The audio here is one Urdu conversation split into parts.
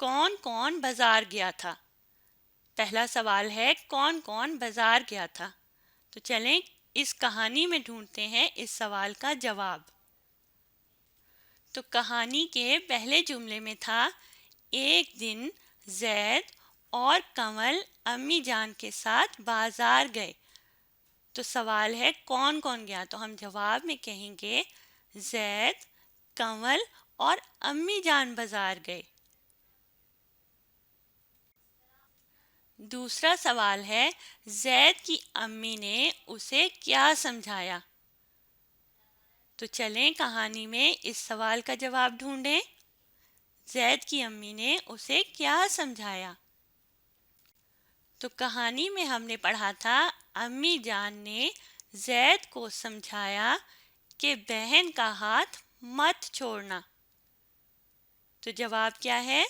کون کون بازار گیا تھا؟ پہلا سوال ہے کون کون بازار گیا تھا؟ تو چلیں اس کہانی میں ڈھونڈتے ہیں اس سوال کا جواب۔ تو کہانی کے پہلے جملے میں تھا ایک دن زید اور کنول امی جان کے ساتھ بازار گئے۔ تو سوال ہے کون کون گیا؟ تو ہم جواب میں کہیں گے زید، کنول اور امی جان بازار گئے۔ دوسرا سوال ہے زید کی امی نے اسے کیا سمجھایا؟ تو چلیں کہانی میں اس سوال کا جواب ڈھونڈیں۔ زید کی امی نے اسے کیا سمجھایا؟ تو کہانی میں ہم نے پڑھا تھا امی جان نے زید کو سمجھایا کہ بہن کا ہاتھ مت چھوڑنا۔ تو جواب کیا ہے؟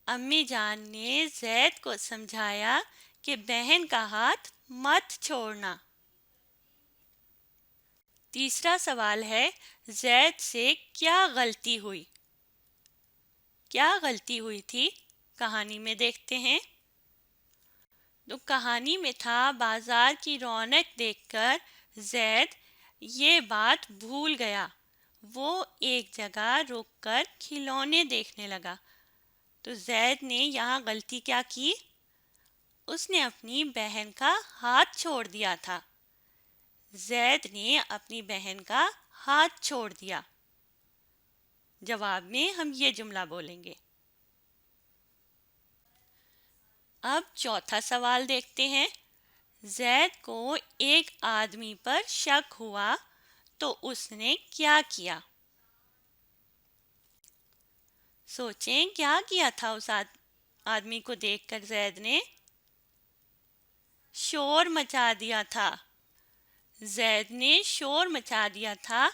امی جان نے زید کو سمجھایا کہ بہن کا ہاتھ مت چھوڑنا۔ تیسرا سوال ہے زید سے کیا غلطی ہوئی؟ کیا غلطی ہوئی تھی؟ کہانی میں دیکھتے ہیں۔ تو کہانی میں تھا بازار کی رونق دیکھ کر زید یہ بات بھول گیا، وہ ایک جگہ رک کر کھلونے دیکھنے لگا۔ تو زید نے یہاں غلطی کیا کی؟ اس نے اپنی بہن کا ہاتھ چھوڑ دیا تھا۔ زید نے اپنی بہن کا ہاتھ چھوڑ دیا۔ جواب میں ہم یہ جملہ بولیں گے۔ اب چوتھا سوال دیکھتے ہیں۔ زید کو ایک آدمی پر شک ہوا تو اس نے کیا کیا؟ سوچیں کیا کیا تھا اس آدمی کو دیکھ کر زید نے؟ شور مچا دیا تھا۔ زید نے شور مچا دیا تھا،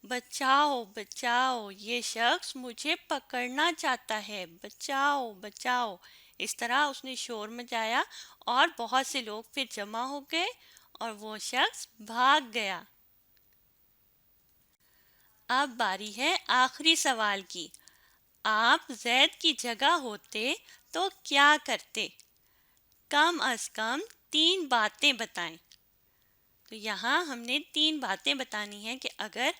بچاؤ بچاؤ یہ شخص مجھے پکڑنا چاہتا ہے، بچاؤ بچاؤ۔ اس طرح اس نے شور مچایا اور بہت سے لوگ پھر جمع ہو گئے اور وہ شخص بھاگ گیا۔ اب باری ہے آخری سوال کی۔ آپ زید کی جگہ ہوتے تو کیا کرتے؟ کم از کم 3 باتیں بتائیں۔ تو یہاں ہم نے 3 باتیں بتانی ہیں کہ اگر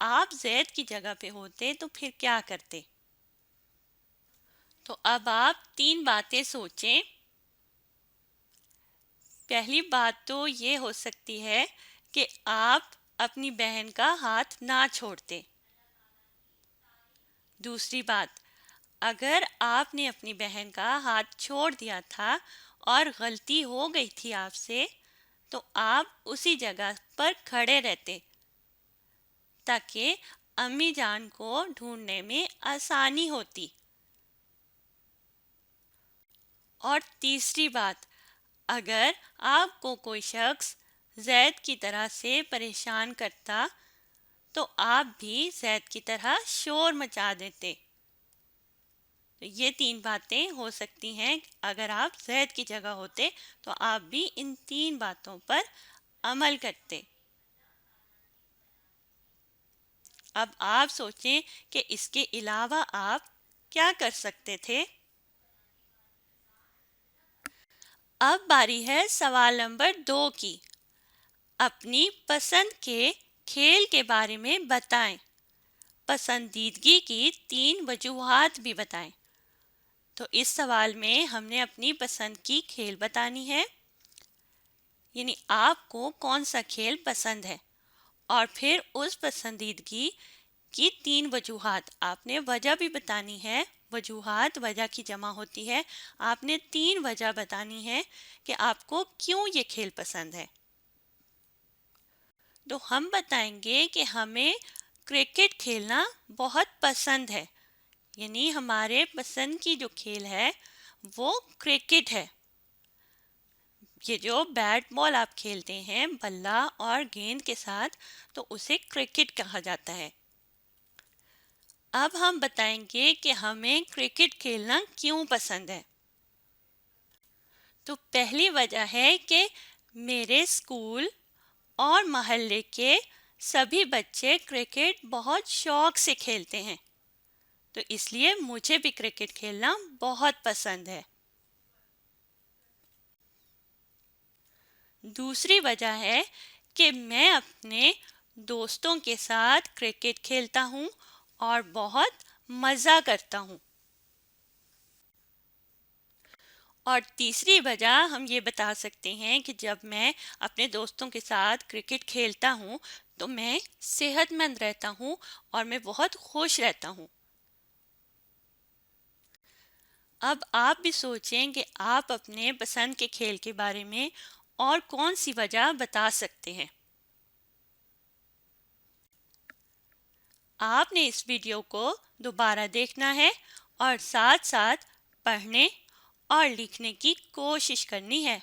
آپ زید کی جگہ پہ ہوتے تو پھر کیا کرتے؟ تو اب آپ 3 باتیں سوچیں۔ پہلی بات تو یہ ہو سکتی ہے کہ آپ اپنی بہن کا ہاتھ نہ چھوڑتے۔ دوسری بات، اگر آپ نے اپنی بہن کا ہاتھ چھوڑ دیا تھا اور غلطی ہو گئی تھی آپ سے تو آپ اسی جگہ پر کھڑے رہتے تاکہ امی جان کو ڈھونڈنے میں آسانی ہوتی۔ اور تیسری بات، اگر آپ کو کوئی شخص زید کی طرح سے پریشان کرتا تو آپ بھی زید کی طرح شور مچا دیتے۔ تو یہ 3 باتیں ہو سکتی ہیں، اگر آپ زید کی جگہ ہوتے تو آپ بھی ان 3 باتوں پر عمل کرتے۔ اب آپ سوچیں کہ اس کے علاوہ آپ کیا کر سکتے تھے؟ اب باری ہے سوال نمبر 2 کی۔ اپنی پسند کے کھیل کے بارے میں بتائیں۔ پسندیدگی کی 3 وجوہات بھی بتائیں۔ تو اس سوال میں ہم نے اپنی پسند کی کھیل بتانی ہے، یعنی آپ کو کون سا کھیل پسند ہے، اور پھر اس پسندیدگی کی 3 وجوہات آپ نے وجہ بھی بتانی ہے۔ وجوہات وجہ کی جمع ہوتی ہے۔ آپ نے 3 وجہ بتانی ہے کہ آپ کو کیوں یہ کھیل پسند ہے۔ تو ہم بتائیں گے کہ ہمیں کرکٹ کھیلنا بہت پسند ہے، یعنی ہمارے پسند کی جو کھیل ہے وہ کرکٹ ہے۔ یہ جو بیٹ بال آپ کھیلتے ہیں بلہ اور گیند کے ساتھ، تو اسے کرکٹ کہا جاتا ہے۔ اب ہم بتائیں گے کہ ہمیں کرکٹ کھیلنا کیوں پسند ہے۔ تو پہلی وجہ ہے کہ میرے اسکول اور محلے کے سبھی بچے کرکٹ بہت شوق سے کھیلتے ہیں۔ تو اس لیے مجھے بھی کرکٹ کھیلنا بہت پسند ہے۔ دوسری وجہ ہے کہ میں اپنے دوستوں کے ساتھ کرکٹ کھیلتا ہوں اور بہت مزہ کرتا ہوں۔ اور تیسری وجہ ہم یہ بتا سکتے ہیں کہ جب میں اپنے دوستوں کے ساتھ کرکٹ کھیلتا ہوں تو میں صحت مند رہتا ہوں اور میں بہت خوش رہتا ہوں۔ اب آپ بھی سوچیں کہ آپ اپنے پسند کے کھیل کے بارے میں اور کون سی وجہ بتا سکتے ہیں۔ آپ نے اس ویڈیو کو دوبارہ دیکھنا ہے اور ساتھ ساتھ پڑھنے اور لکھنے کی کوشش کرنی ہے۔